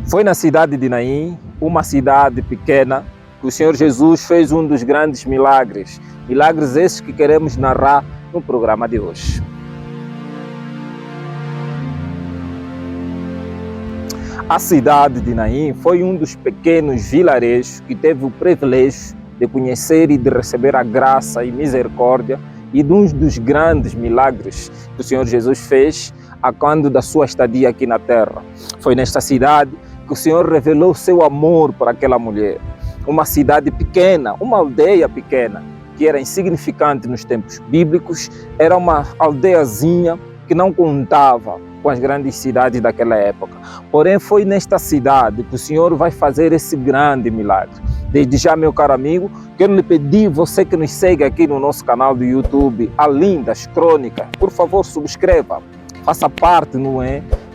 Foi na cidade de Naim, uma cidade pequena, que o Senhor Jesus fez um dos grandes milagres. Milagres esses que queremos narrar no programa de hoje. A cidade de Naim foi um dos pequenos vilarejos que teve o privilégio de conhecer e de receber a graça e misericórdia e de um dos grandes milagres que o Senhor Jesus fez a quando da sua estadia aqui na terra. Foi nesta cidade que o Senhor revelou seu amor por aquela mulher. Uma cidade pequena, uma aldeia pequena, que era insignificante nos tempos bíblicos, era uma aldeiazinha que não contava com as grandes cidades daquela época. Porém, foi nesta cidade que o Senhor vai fazer esse grande milagre. Desde já, meu caro amigo, quero lhe pedir, você que nos segue aqui no nosso canal do YouTube, Além das Crônicas, por favor, subscreva, faça parte,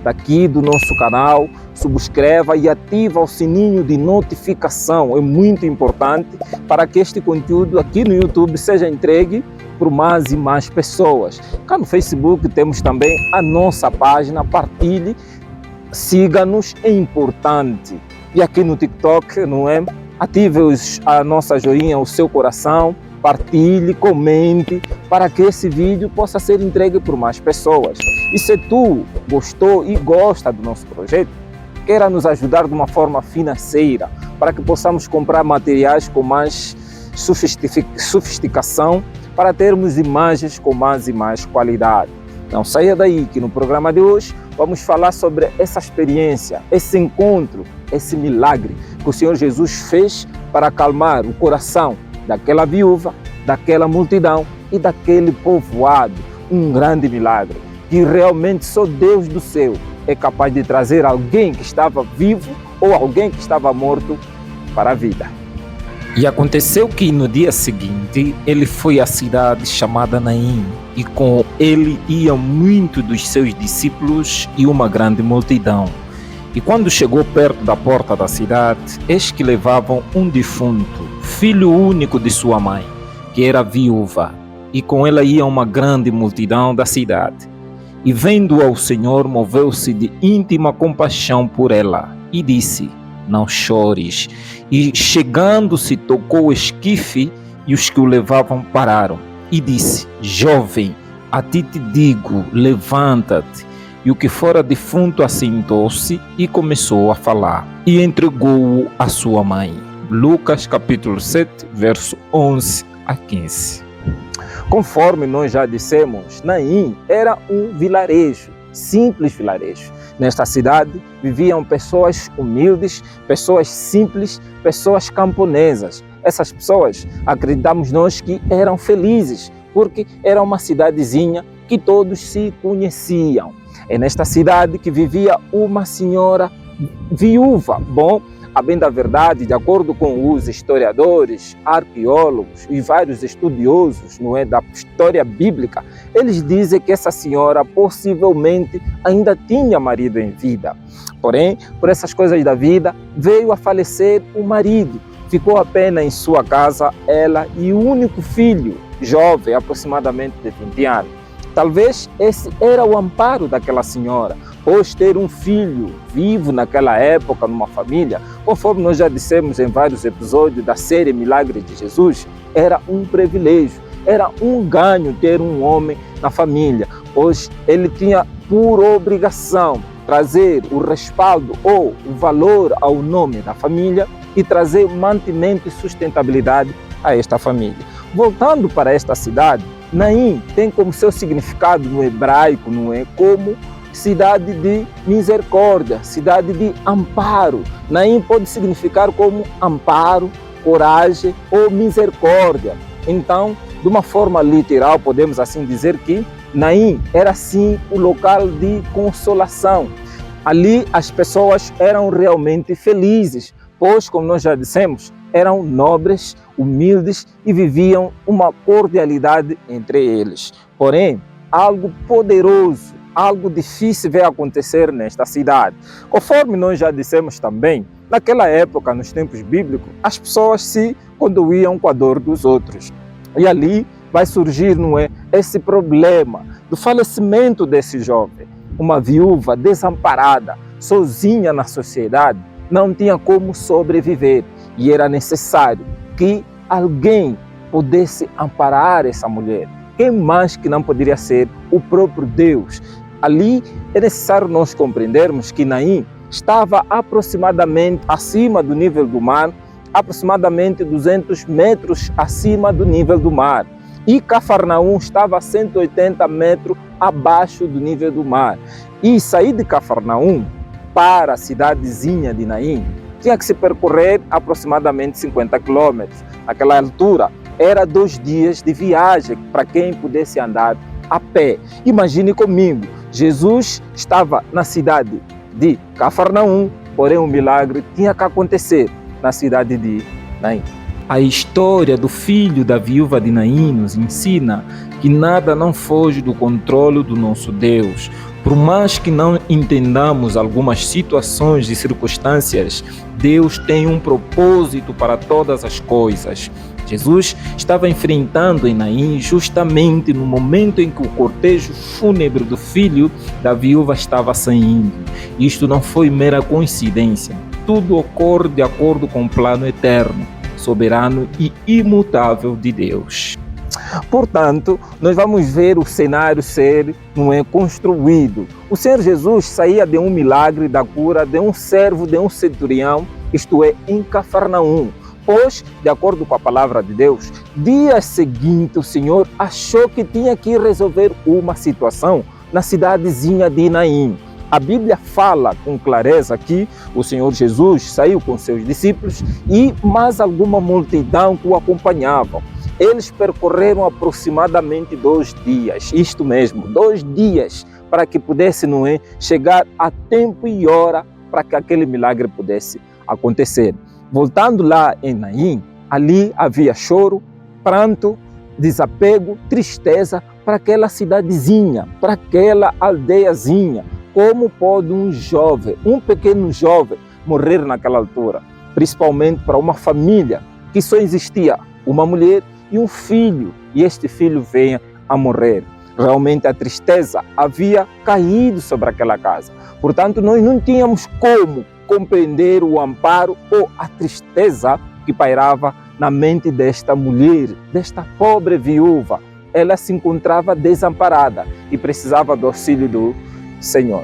daqui do nosso canal, subscreva e ativa o sininho de notificação, é muito importante para que este conteúdo aqui no YouTube seja entregue por mais e mais pessoas. Cá no Facebook temos também a nossa página, partilhe, siga-nos, é importante. E aqui no TikTok, ative a nossa joinha, o seu coração, partilhe, comente, para que esse vídeo possa ser entregue por mais pessoas. E se tu gostou e gosta do nosso projeto, queira nos ajudar de uma forma financeira, para que possamos comprar materiais com mais sofisticação, para termos imagens com mais e mais qualidade. Não saia daí, que no programa de hoje vamos falar sobre essa experiência, esse encontro, esse milagre que o Senhor Jesus fez para acalmar o coração daquela viúva, daquela multidão e daquele povoado. Um grande milagre, que realmente só Deus do céu é capaz de trazer alguém que estava vivo ou alguém que estava morto para a vida. E aconteceu que no dia seguinte ele foi à cidade chamada Naim, e com ele iam muitos dos seus discípulos e uma grande multidão. E quando chegou perto da porta da cidade, eis que levavam um defunto, filho único de sua mãe, que era viúva, e com ela ia uma grande multidão da cidade. E vendo ao Senhor, moveu-se de íntima compaixão por ela, e disse: não chores. E chegando-se, tocou o esquife, e os que o levavam pararam. E disse: jovem, a ti te digo, levanta-te. E o que fora defunto assentou-se e começou a falar, e entregou-o à sua mãe. Lucas capítulo 7, verso 11 a 15. Conforme nós já dissemos, Naim era um vilarejo, simples vilarejo. Nesta cidade viviam pessoas humildes, pessoas simples, pessoas camponesas. Essas pessoas, acreditamos nós, que eram felizes, porque era uma cidadezinha que todos se conheciam. É nesta cidade que vivia uma senhora viúva. Bom, a bem da verdade, de acordo com os historiadores, arqueólogos e vários estudiosos da história bíblica, eles dizem que essa senhora possivelmente ainda tinha marido em vida. Porém, por essas coisas da vida, veio a falecer o marido. Ficou apenas em sua casa ela e o único filho, jovem, aproximadamente de 20 anos. Talvez esse era o amparo daquela senhora, pois ter um filho vivo naquela época, numa família, conforme nós já dissemos em vários episódios da série Milagres de Jesus, era um privilégio, era um ganho ter um homem na família, pois ele tinha por obrigação trazer o respaldo ou o valor ao nome da família e trazer mantimento e sustentabilidade a esta família. Voltando para esta cidade, Naim tem como seu significado no hebraico, como cidade de misericórdia, cidade de amparo. Naim pode significar como amparo, coragem ou misericórdia. Então, de uma forma literal, podemos assim dizer que Naim era sim o local de consolação. Ali as pessoas eram realmente felizes, pois, como nós já dissemos, eram nobres, humildes e viviam uma cordialidade entre eles. Porém, algo poderoso, algo difícil veio acontecer nesta cidade. Conforme nós já dissemos também, naquela época, nos tempos bíblicos, as pessoas se conduíam com a dor dos outros. E ali vai surgir, esse problema do falecimento desse jovem. Uma viúva desamparada, sozinha na sociedade, não tinha como sobreviver e era necessário que alguém pudesse amparar essa mulher. Quem mais que não poderia ser o próprio Deus? Ali é necessário nós compreendermos que Naim estava aproximadamente acima do nível do mar, aproximadamente 200 metros acima do nível do mar. E Cafarnaum estava a 180 metros abaixo do nível do mar. E sair de Cafarnaum para a cidadezinha de Naim tinha que se percorrer aproximadamente 50 quilômetros. Naquela altura, era 2 dias de viagem para quem pudesse andar a pé. Imagine comigo, Jesus estava na cidade de Cafarnaum, porém um milagre tinha que acontecer na cidade de Naim. A história do filho da viúva de Naim nos ensina que nada não foge do controle do nosso Deus. Por mais que não entendamos algumas situações e circunstâncias, Deus tem um propósito para todas as coisas. Jesus estava enfrentando em Naim justamente no momento em que o cortejo fúnebre do filho da viúva estava saindo. Isto não foi mera coincidência. Tudo ocorre de acordo com o plano eterno, soberano e imutável de Deus. Portanto, nós vamos ver o cenário ser construído. O Senhor Jesus saía de um milagre da cura de um servo de um centurião, isto é, em Cafarnaum. Pois, de acordo com a palavra de Deus, dia seguinte o Senhor achou que tinha que resolver uma situação na cidadezinha de Naim. A Bíblia fala com clareza que o Senhor Jesus saiu com seus discípulos e mais alguma multidão que o acompanhavam. Eles percorreram aproximadamente 2 dias, isto mesmo, 2 dias, para que pudesse chegar a tempo e hora para que aquele milagre pudesse acontecer. Voltando lá em Naim, ali havia choro, pranto, desapego, tristeza para aquela cidadezinha, para aquela aldeiazinha. Como pode um jovem, um pequeno jovem, morrer naquela altura? Principalmente para uma família que só existia uma mulher e um filho, e este filho venha a morrer. Realmente a tristeza havia caído sobre aquela casa. Portanto, nós não tínhamos como compreender o amparo ou a tristeza que pairava na mente desta mulher, desta pobre viúva. Ela se encontrava desamparada e precisava do auxílio do Senhor.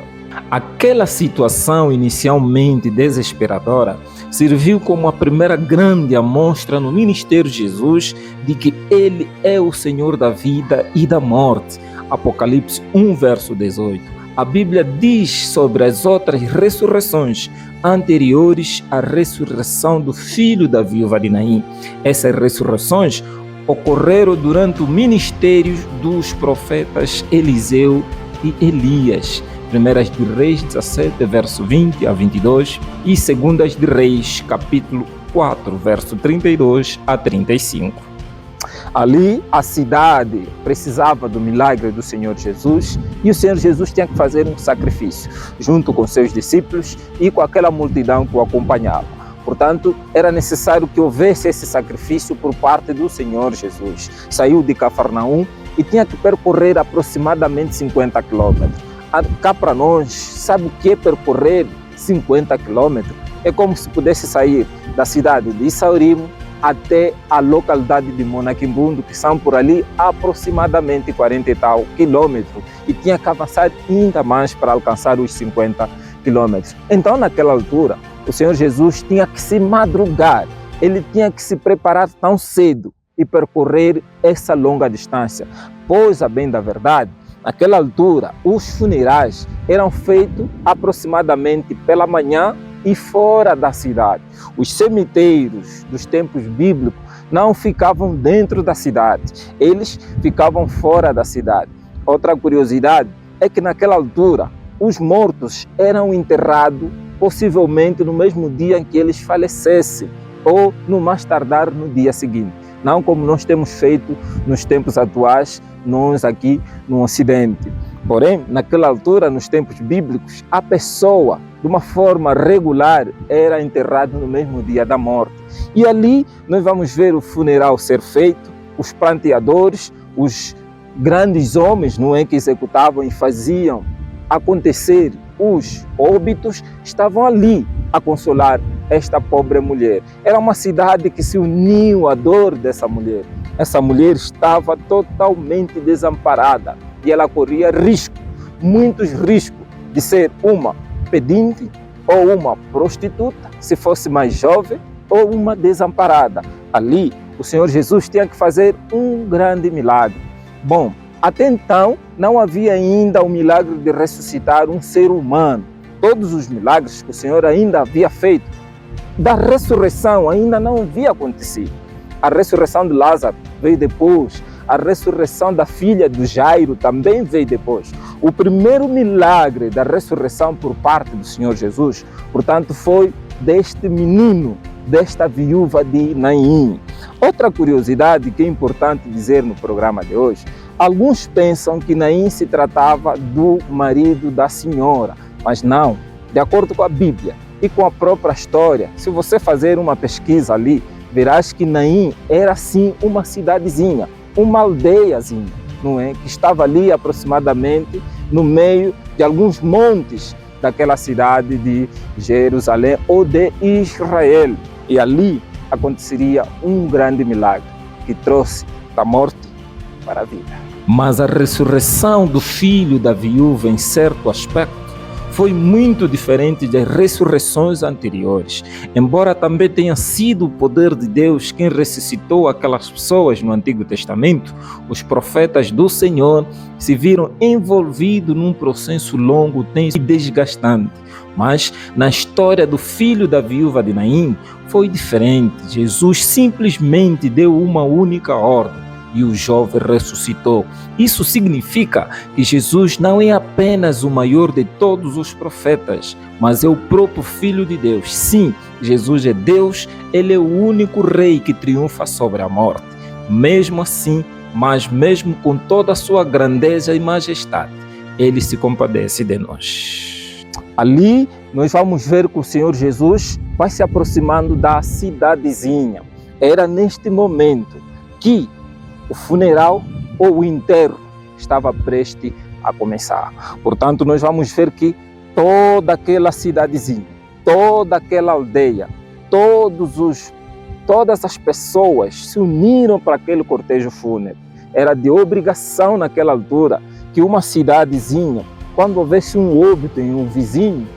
Aquela situação inicialmente desesperadora serviu como a primeira grande amostra no ministério de Jesus de que Ele é o Senhor da vida e da morte. Apocalipse 1, verso 18. A Bíblia diz sobre as outras ressurreições anteriores à ressurreição do filho da viúva de Naim. Essas ressurreições ocorreram durante o ministério dos profetas Eliseu e Elias. 1 de Reis 17, verso 20 a 22 e 2 de Reis, capítulo 4, verso 32 a 35. Ali a cidade precisava do milagre do Senhor Jesus e o Senhor Jesus tinha que fazer um sacrifício junto com seus discípulos e com aquela multidão que o acompanhava. Portanto, era necessário que houvesse esse sacrifício por parte do Senhor Jesus. Saiu de Cafarnaum e tinha que percorrer aproximadamente 50 quilômetros. Cá para nós, sabe o que é percorrer 50 quilômetros? É como se pudesse sair da cidade de Isaurimo até a localidade de Monaquimbundo, que são por ali aproximadamente 40 e tal quilômetros, e tinha que avançar ainda mais para alcançar os 50 quilômetros. Então, naquela altura, o Senhor Jesus tinha que se madrugar, ele tinha que se preparar tão cedo e percorrer essa longa distância. Pois, a bem da verdade, naquela altura, os funerais eram feitos aproximadamente pela manhã e fora da cidade. Os cemitérios dos tempos bíblicos não ficavam dentro da cidade, eles ficavam fora da cidade. Outra curiosidade é que naquela altura os mortos eram enterrados possivelmente no mesmo dia em que eles falecessem ou no mais tardar no dia seguinte. Não como nós temos feito nos tempos atuais, nós aqui no Ocidente. Porém, naquela altura, nos tempos bíblicos, a pessoa, de uma forma regular, era enterrada no mesmo dia da morte. E ali nós vamos ver o funeral ser feito, os pranteadores, os grandes homens, não é, que executavam e faziam acontecer os óbitos estavam ali a consolar esta pobre mulher. Era uma cidade que se uniu à dor dessa mulher. Essa mulher estava totalmente desamparada e ela corria risco, muitos riscos, de ser uma pedinte ou uma prostituta, se fosse mais jovem, ou uma desamparada. Ali, o Senhor Jesus tinha que fazer um grande milagre. Bom, até então, não havia ainda o milagre de ressuscitar um ser humano. Todos os milagres que o Senhor ainda havia feito, da ressurreição ainda não havia acontecido. A ressurreição de Lázaro veio depois. A ressurreição da filha de Jairo também veio depois. O primeiro milagre da ressurreição por parte do Senhor Jesus, portanto, foi deste menino, desta viúva de Naim. Outra curiosidade que é importante dizer no programa de hoje, alguns pensam que Naim se tratava do marido da senhora, mas não. De acordo com a Bíblia e com a própria história, se você fazer uma pesquisa ali, verás que Naim era sim uma cidadezinha, uma aldeiazinha, não é? Que estava ali aproximadamente no meio de alguns montes daquela cidade de Jerusalém ou de Israel. E ali aconteceria um grande milagre que trouxe da morte para a vida. Mas a ressurreição do filho da viúva, em certo aspecto, foi muito diferente das ressurreições anteriores. Embora também tenha sido o poder de Deus quem ressuscitou aquelas pessoas no Antigo Testamento, os profetas do Senhor se viram envolvidos num processo longo, tenso e desgastante. Mas na história do filho da viúva de Naim foi diferente. Jesus simplesmente deu uma única ordem e o jovem ressuscitou. Isso significa que Jesus não é apenas o maior de todos os profetas, mas é o próprio Filho de Deus. Sim, Jesus é Deus, Ele é o único Rei que triunfa sobre a morte. Mesmo assim, mas mesmo com toda a sua grandeza e majestade, Ele se compadece de nós. Ali, nós vamos ver que o Senhor Jesus vai se aproximando da cidadezinha. Era neste momento que o funeral ou o enterro estava prestes a começar. Portanto, nós vamos ver que toda aquela cidadezinha, toda aquela aldeia, todas as pessoas se uniram para aquele cortejo fúnebre. Era de obrigação naquela altura que uma cidadezinha, quando houvesse um óbito em um vizinho,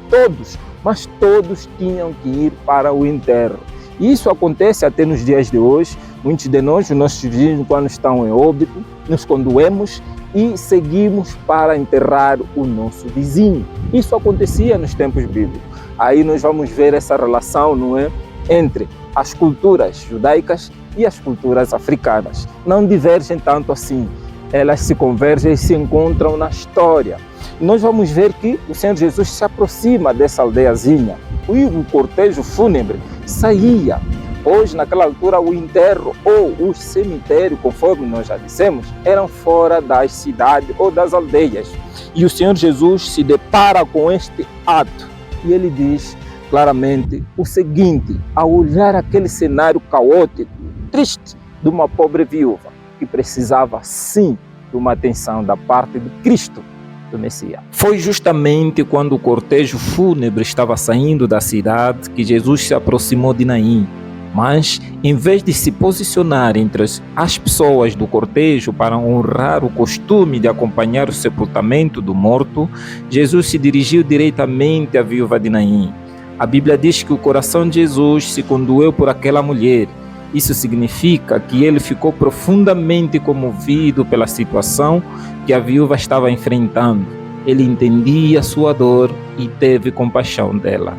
todos tinham que ir para o enterro. Isso acontece até nos dias de hoje. Muitos de nós, os nossos vizinhos, quando estão em óbito, nos condoemos e seguimos para enterrar o nosso vizinho. Isso acontecia nos tempos bíblicos. Aí nós vamos ver essa relação, não é, entre as culturas judaicas e as culturas africanas. Não divergem tanto assim. Elas se convergem e se encontram na história. Nós vamos ver que o Senhor Jesus se aproxima dessa aldeiazinha e o cortejo fúnebre saía. Hoje, naquela altura, o enterro ou o cemitério, conforme nós já dissemos, eram fora das cidades ou das aldeias. E o Senhor Jesus se depara com este ato e ele diz claramente o seguinte, ao olhar aquele cenário caótico, triste, de uma pobre viúva que precisava sim de uma atenção da parte de Cristo, do Messias. Foi justamente quando o cortejo fúnebre estava saindo da cidade que Jesus se aproximou de Naim. Mas, em vez de se posicionar entre as pessoas do cortejo para honrar o costume de acompanhar o sepultamento do morto, Jesus se dirigiu diretamente à viúva de Naim. A Bíblia diz que o coração de Jesus se condoeu por aquela mulher. Isso significa que ele ficou profundamente comovido pela situação que a viúva estava enfrentando. Ele entendia a sua dor e teve compaixão dela.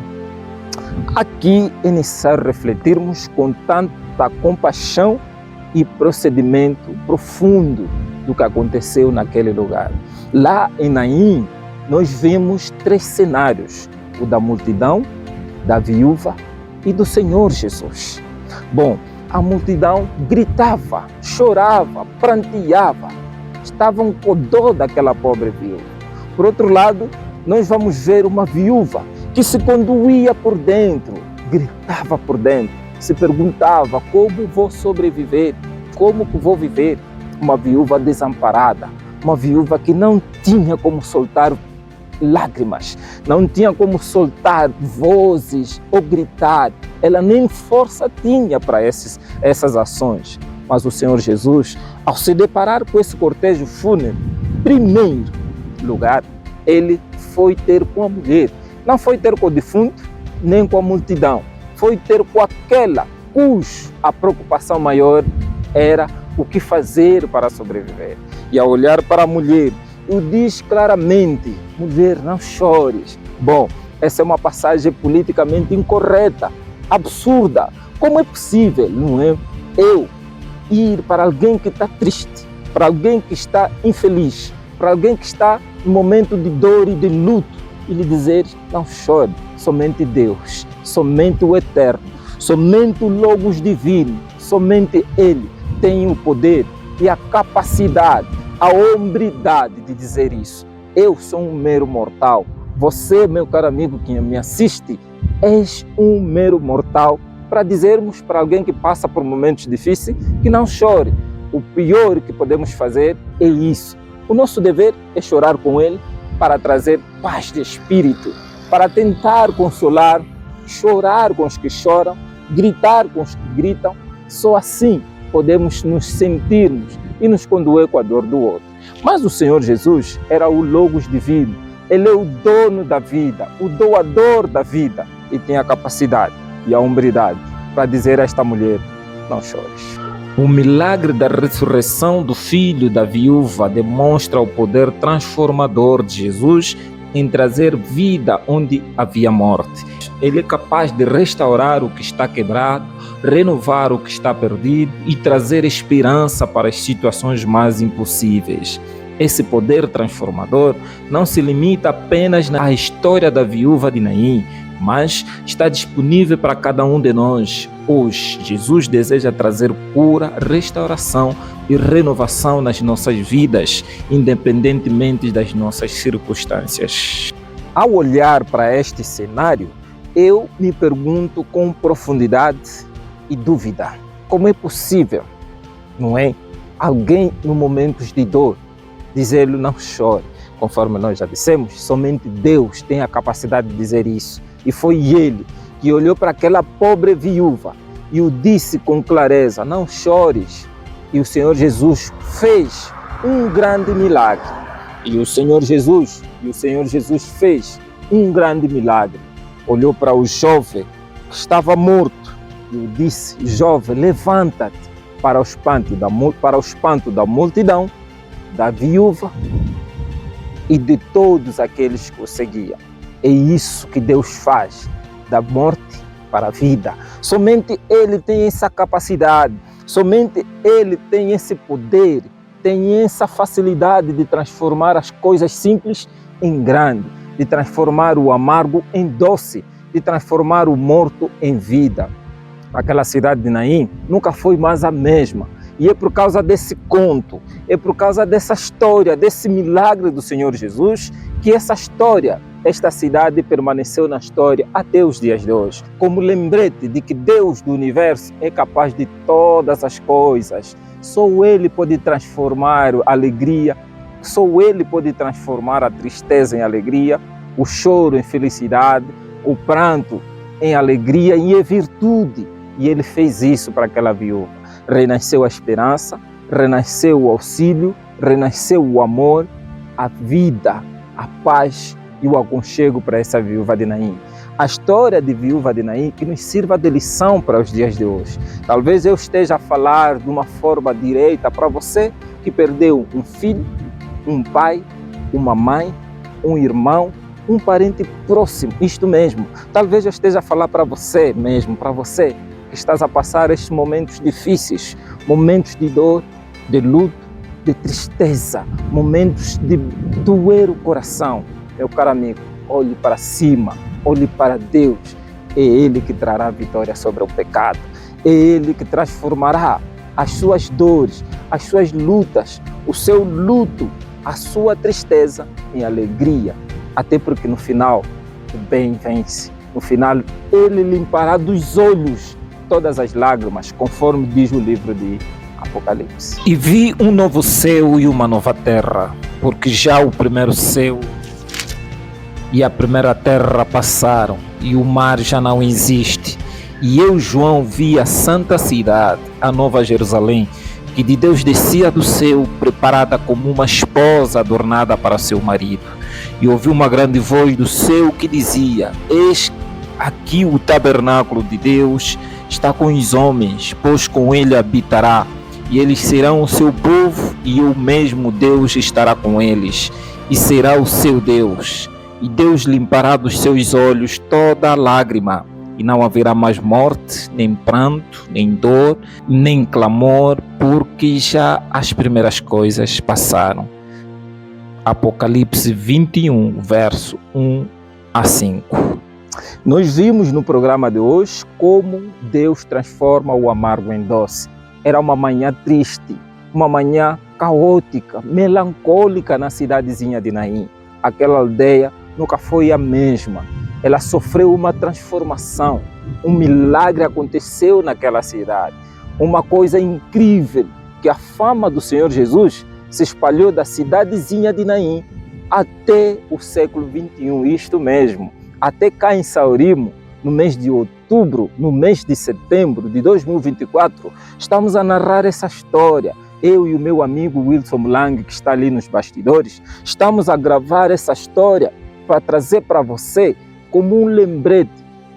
Aqui é necessário refletirmos com tanta compaixão e procedimento profundo do que aconteceu naquele lugar. Lá em Naim, nós vemos 3 cenários: o da multidão, da viúva e do Senhor Jesus. Bom, a multidão gritava, chorava, pranteava, estavam com dor daquela pobre viúva. Por outro lado, nós vamos ver uma viúva que se condoía por dentro, gritava por dentro, se perguntava como vou sobreviver, como vou viver. Uma viúva desamparada, uma viúva que não tinha como soltar lágrimas, não tinha como soltar vozes ou gritar, ela nem força tinha para essas ações. Mas o Senhor Jesus, ao se deparar com esse cortejo fúnebre, primeiro lugar, ele foi ter com a mulher. Não foi ter com o defunto, nem com a multidão. Foi ter com aquela cuja preocupação maior era o que fazer para sobreviver. E ao olhar para a mulher, o diz claramente: mulher, não chores. Bom, essa é uma passagem politicamente incorreta, absurda. Como é possível, não é? Eu ir para alguém que está triste, para alguém que está infeliz, para alguém que está em momento de dor e de luto, e lhe dizer: não chore, somente Deus, somente o Eterno, somente o Logos Divino, somente Ele tem o poder e a capacidade, a hombridade de dizer isso. Eu sou um mero mortal. Você, meu caro amigo que me assiste, és um mero mortal, para dizermos para alguém que passa por momentos difíceis que não chore. O pior que podemos fazer é isso. O nosso dever é chorar com ele para trazer paz de espírito, para tentar consolar, chorar com os que choram, gritar com os que gritam. Só assim podemos nos sentirmos e nos condoer com a dor do outro. Mas o Senhor Jesus era o Logos Divino. Ele é o dono da vida, o doador da vida, e tem a capacidade e a hombridade para dizer a esta mulher: não chores. O milagre da ressurreição do filho da viúva demonstra o poder transformador de Jesus em trazer vida onde havia morte. Ele é capaz de restaurar o que está quebrado, renovar o que está perdido e trazer esperança para as situações mais impossíveis. Esse poder transformador não se limita apenas à história da viúva de Naim, mas está disponível para cada um de nós. Hoje, Jesus deseja trazer cura, restauração e renovação nas nossas vidas, independentemente das nossas circunstâncias. Ao olhar para este cenário, eu me pergunto com profundidade e dúvida: como é possível, não é, alguém em momentos de dor dizer-lhe não chore? Conforme nós já dissemos, somente Deus tem a capacidade de dizer isso. E foi Ele que olhou para aquela pobre viúva e o disse com clareza: não chores. E o Senhor Jesus fez um grande milagre. E o Senhor Jesus fez um grande milagre. Olhou para o jovem que estava morto e o disse: jovem, levanta-te, para o espanto da multidão, da viúva e de todos aqueles que o seguiam. É isso que Deus faz, da morte para a vida. Somente Ele tem essa capacidade, somente Ele tem esse poder, tem essa facilidade de transformar as coisas simples em grande, de transformar o amargo em doce, de transformar o morto em vida. Aquela cidade de Naim nunca foi mais a mesma. E é por causa desse conto, é por causa dessa história, desse milagre do Senhor Jesus, que esta cidade permaneceu na história até os dias de hoje. Como lembrete de que Deus do universo é capaz de todas as coisas. Só Ele pode transformar a alegria, só Ele pode transformar a tristeza em alegria, o choro em felicidade, o pranto em alegria e em virtude. E Ele fez isso para aquela viúva. Renasceu a esperança, renasceu o auxílio, renasceu o amor, a vida, a paz e o aconchego para essa viúva de Naim. A história de viúva de Naim que nos sirva de lição para os dias de hoje. Talvez eu esteja a falar de uma forma direita para você que perdeu um filho, um pai, uma mãe, um irmão, um parente próximo, isto mesmo. Talvez eu esteja a falar para você mesmo, para você que estás a passar estes momentos difíceis, momentos de dor, de luto, de tristeza, momentos de doer o coração. Meu caro amigo, olhe para cima, olhe para Deus. É Ele que trará vitória sobre o pecado. É Ele que transformará as suas dores, as suas lutas, o seu luto, a sua tristeza em alegria. Até porque no final o bem vence. No final Ele limpará dos olhos todas as lágrimas, conforme diz o livro de Apocalipse. E vi um novo céu e uma nova terra, porque já o primeiro céu e a primeira terra passaram, e o mar já não existe. E eu, João, vi a santa cidade, a Nova Jerusalém, que de Deus descia do céu, preparada como uma esposa adornada para seu marido. E ouvi uma grande voz do céu que dizia: eis aqui o tabernáculo de Deus está com os homens, pois com ele habitará. E eles serão o seu povo, e o mesmo Deus estará com eles, e será o seu Deus. E Deus limpará dos seus olhos toda lágrima, e não haverá mais morte, nem pranto, nem dor, nem clamor, porque já as primeiras coisas passaram. Apocalipse 21, verso 1 a 5. Nós vimos no programa de hoje como Deus transforma o amargo em doce. Era uma manhã triste, uma manhã caótica, melancólica na cidadezinha de Naim. Aquela aldeia nunca foi a mesma. Ela sofreu uma transformação. Um milagre aconteceu naquela cidade. Uma coisa incrível, que a fama do Senhor Jesus se espalhou da cidadezinha de Naim até o século 21, isto mesmo, até cá em Saurimo, no mês de outubro, no mês de setembro de 2024, estamos a narrar essa história. Eu e o meu amigo Wilson Mulang, que está ali nos bastidores, estamos a gravar essa história para trazer para você como um lembrete,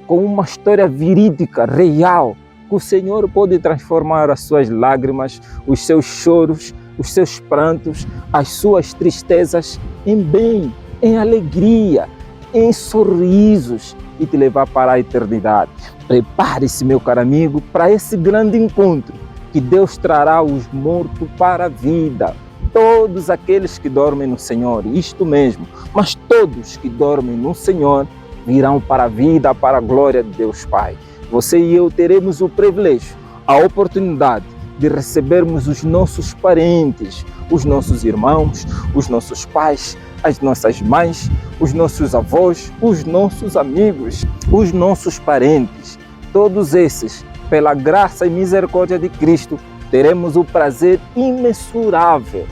como uma história verídica, real, que o Senhor pode transformar as suas lágrimas, os seus choros, os seus prantos, as suas tristezas em bem, em alegria, em sorrisos e te levar para a eternidade. Prepare-se, meu caro amigo, para esse grande encontro, que Deus trará os mortos para a vida. Todos aqueles que dormem no Senhor, isto mesmo, mas todos que dormem no Senhor virão para a vida, para a glória de Deus Pai. Você e eu teremos o privilégio, a oportunidade de recebermos os nossos parentes, os nossos irmãos, os nossos pais, as nossas mães, os nossos avós, os nossos amigos, os nossos parentes. Todos esses, pela graça e misericórdia de Cristo, teremos o prazer imensurável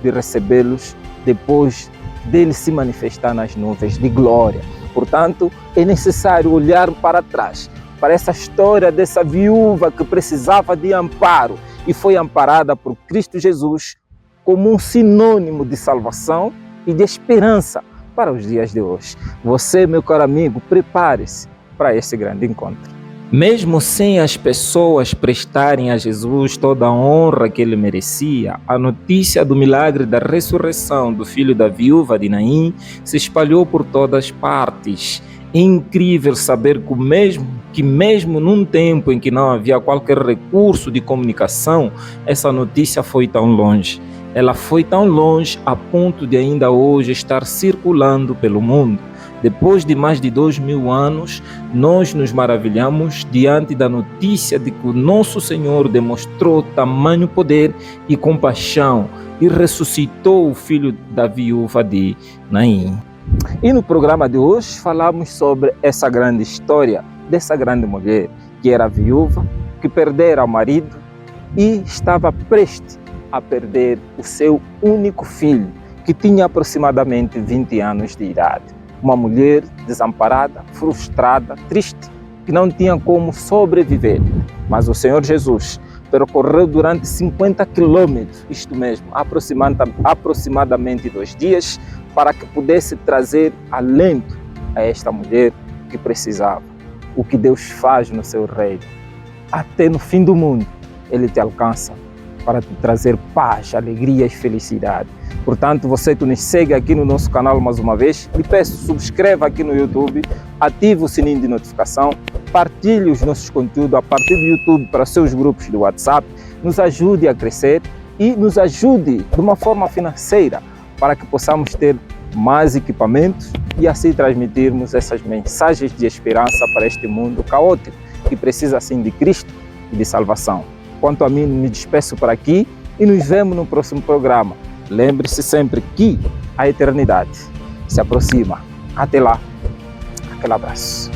de recebê-los depois dele se manifestar nas nuvens de glória. Portanto, é necessário olhar para trás, para essa história dessa viúva que precisava de amparo e foi amparada por Cristo Jesus como um sinônimo de salvação e de esperança para os dias de hoje. Você, meu caro amigo, prepare-se para esse grande encontro. Mesmo sem as pessoas prestarem a Jesus toda a honra que ele merecia, a notícia do milagre da ressurreição do filho da viúva de Naim se espalhou por todas as partes. É incrível saber que mesmo num tempo em que não havia qualquer recurso de comunicação, essa notícia foi tão longe. Ela foi tão longe a ponto de ainda hoje estar circulando pelo mundo. Depois de mais de 2000 anos, nós nos maravilhamos diante da notícia de que o nosso Senhor demonstrou tamanho poder e compaixão e ressuscitou o filho da viúva de Naim. E no programa de hoje falamos sobre essa grande história dessa grande mulher que era viúva, que perdera o marido e estava prestes a perder o seu único filho, que tinha aproximadamente 20 anos de idade. Uma mulher desamparada, frustrada, triste, que não tinha como sobreviver. Mas o Senhor Jesus percorreu durante 50 quilômetros, isto mesmo, aproximadamente 2 dias, para que pudesse trazer alento a esta mulher que precisava. O que Deus faz no seu reino, até no fim do mundo, Ele te alcança para te trazer paz, alegria e felicidade. Portanto, você que nos segue aqui no nosso canal mais uma vez, lhe peço, subscreva aqui no YouTube, ative o sininho de notificação, partilhe os nossos conteúdos a partir do YouTube para seus grupos do WhatsApp, nos ajude a crescer e nos ajude de uma forma financeira para que possamos ter mais equipamentos e assim transmitirmos essas mensagens de esperança para este mundo caótico que precisa assim de Cristo e de salvação. Quanto a mim, me despeço por aqui e nos vemos no próximo programa. Lembre-se sempre que a eternidade se aproxima. Até lá. Aquele abraço.